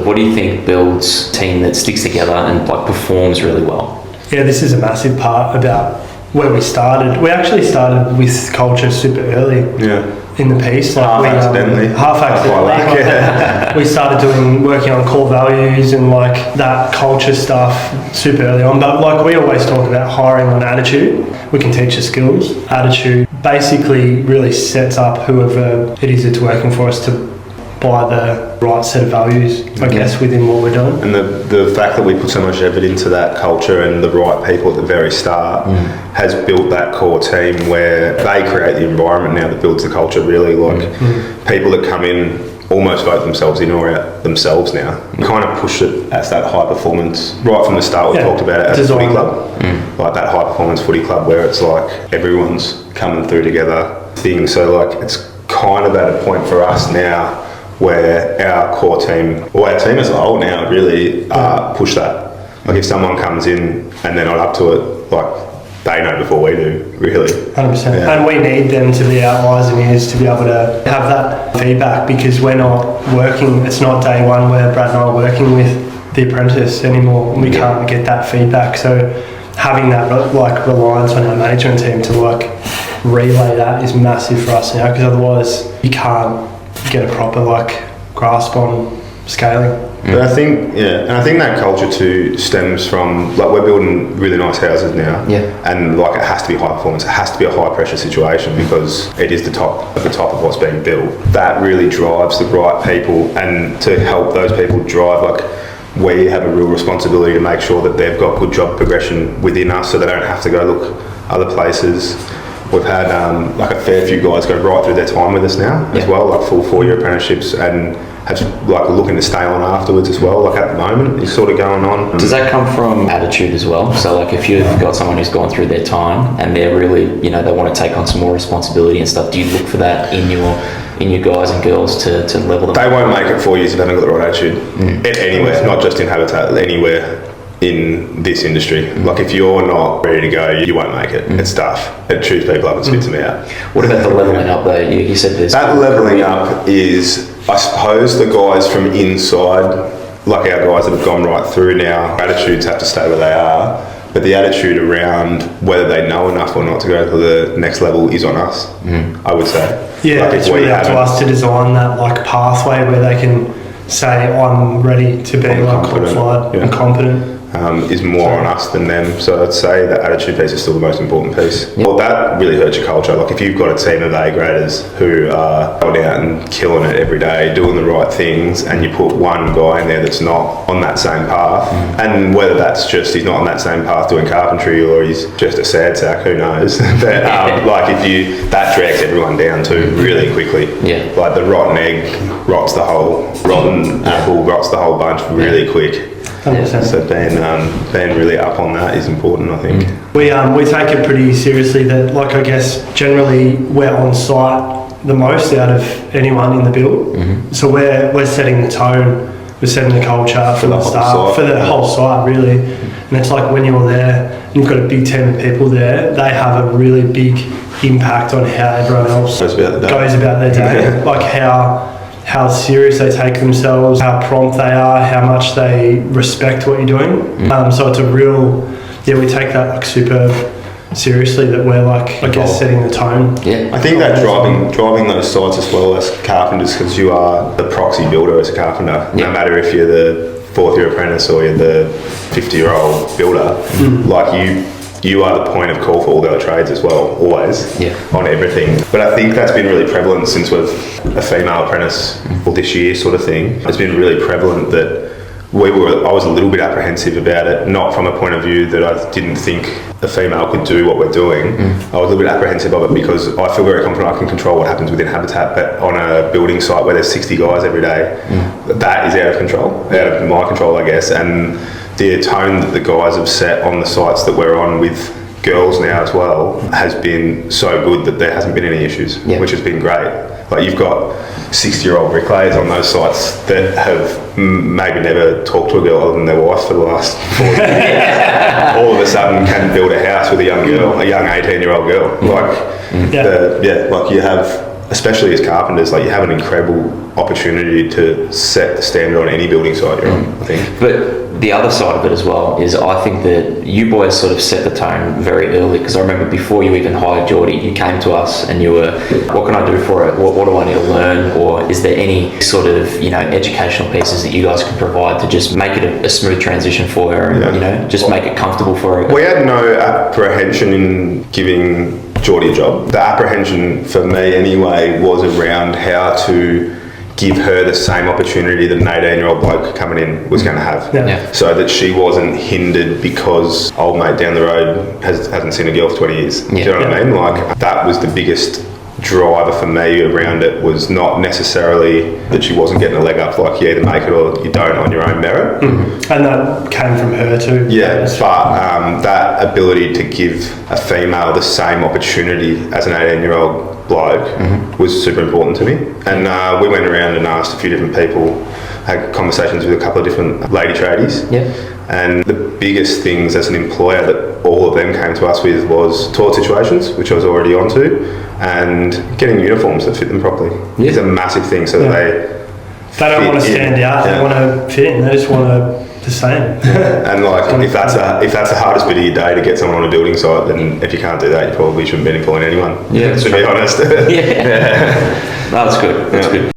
what do you think builds a team that sticks together and like performs really well? Yeah, this is a massive part about where we started. We actually started with culture super early. In the piece, half accidentally. We started working on core values and like that culture stuff super early on. But like we always talk about hiring on attitude. We can teach the skills. Attitude basically really sets up whoever it is that's working for us to by the right set of values, I guess, within what we're doing. And the fact that we put so much effort into that culture and the right people at the very start has built that core team where they create the environment now that builds the culture really. Like people that come in almost vote themselves in or out themselves now. Kind of push it as that high performance. Right from the start we talked about it as a footy club. Like that high performance footy club where it's like everyone's coming through together thing. So like it's kind of at a point for us now where our core team, or our team as a whole now, really push that. Like if someone comes in and they're not up to it, like they know before we do, really. 100%. Yeah. And we need them to be our eyes and ears to be able to have that feedback because we're not working, it's not day one where Brad and I are working with the apprentice anymore and we can't get that feedback. So having that like reliance on our management team to like relay that is massive for us now because otherwise you can't get a proper like grasp on scaling. But I think that culture too stems from like we're building really nice houses now, and like it has to be high performance. It has to be a high pressure situation because it is the top of what's being built. That really drives the right people, and to help those people drive, like we have a real responsibility to make sure that they've got good job progression within us, so they don't have to go look other places. We've had like a fair few guys go right through their time with us now as well, like full 4-year apprenticeships, and have like looking to stay on afterwards as well. Like at the moment, it's sort of going on. Does that come from attitude as well? So like if you've got someone who's gone through their time and they're really, they want to take on some more responsibility and stuff, do you look for that in your guys and girls to level them? They won't make it 4 years if they haven't got the right attitude. Anywhere, not just in Habitat, anywhere in this industry. Like if you're not ready to go, you won't make it. It's tough. It chews people up and spits them out. What about the levelling up though? You said there's... That levelling up is, I suppose, the guys from inside, like our guys that have gone right through now, attitudes have to stay where they are, but the attitude around whether they know enough or not to go to the next level is on us, I would say. Yeah, like it's really up to us to design that like pathway where they can say, I'm ready to be like qualified and competent. Is more on us than them. So I'd say the attitude piece is still the most important piece. Well, that really hurts your culture. Like if you've got a team of A graders who are going out and killing it every day, doing the right things, and you put one guy in there that's not on that same path, and whether that's just he's not on that same path doing carpentry or he's just a sad sack, who knows? But like that drags everyone down too really quickly. Like the rotten egg rots the whole, rotten apple rots the whole bunch really quick. So being really up on that is important, I think. We take it pretty seriously that, like, I guess generally we're on site the most out of anyone in the build. So we're setting the tone, we're setting the culture from the start for the whole site really. And it's like when you're there and you've got a big team of people there, they have a really big impact on how everyone else goes about their day. Like how serious they take themselves, how prompt they are, how much they respect what you're doing. So it's a real, we take that like super seriously that we're like, I guess, setting the tone. I think that driving those sites as well as carpenters, because you are the proxy builder as a carpenter. No matter if you're the 4th-year apprentice or you're the 50-year-old builder, like you are the point of call for all the other trades as well, always, on everything. But I think that's been really prevalent since we've a female apprentice, this year sort of thing. It's been really prevalent that I was a little bit apprehensive about it, not from a point of view that I didn't think a female could do what we're doing. I was a little bit apprehensive of it because I feel very confident I can control what happens within Habitat, but on a building site where there's 60 guys every day, that is out of control, out of my control, I guess. And the tone that the guys have set on the sites that we're on with girls now as well has been so good that there hasn't been any issues, which has been great. Like you've got 60-year-old bricklayers on those sites that have maybe never talked to a girl other than their wife for the last 4 years. All of a sudden can build a house with a young girl, a young 18-year-old girl. Like, like you have especially as carpenters, like you have an incredible opportunity to set the standard on any building site you're on, I think. But the other side of it as well is I think that you boys sort of set the tone very early, because I remember before you even hired Geordie, you came to us and you were, what can I do for it? What do I need to learn? Or is there any sort of, you know, educational pieces that you guys can provide to just make it a smooth transition for her and, you know, just make it comfortable for her? We had no apprehension in giving Geordie a job. The apprehension for me anyway was around how to give her the same opportunity that an 18-year-old bloke coming in was going to have. Yeah. So that she wasn't hindered because old mate down the road hasn't seen a girl for 20 years. Do you know what I mean? Like, that was the biggest driver for me around it, was not necessarily that she wasn't getting a leg up, like you either make it or you don't on your own merit. Mm-hmm. And that came from her too. Yeah, but that ability to give a female the same opportunity as an 18-year-old bloke was super important to me. And we went around and asked a few different people, had conversations with a couple of different lady tradies. Yeah. And the biggest things as an employer that all of them came to us with was toilet situations, which I was already onto, and getting uniforms that fit them properly. Yeah. It's a massive thing, so that they don't want to stand out. Yeah. They want to fit in. They just want the same. And like, if that's the hardest bit of your day to get someone on a building site, then if you can't do that, you probably shouldn't be employing anyone. Yeah, to be honest. Yeah. No, that's good. That's good.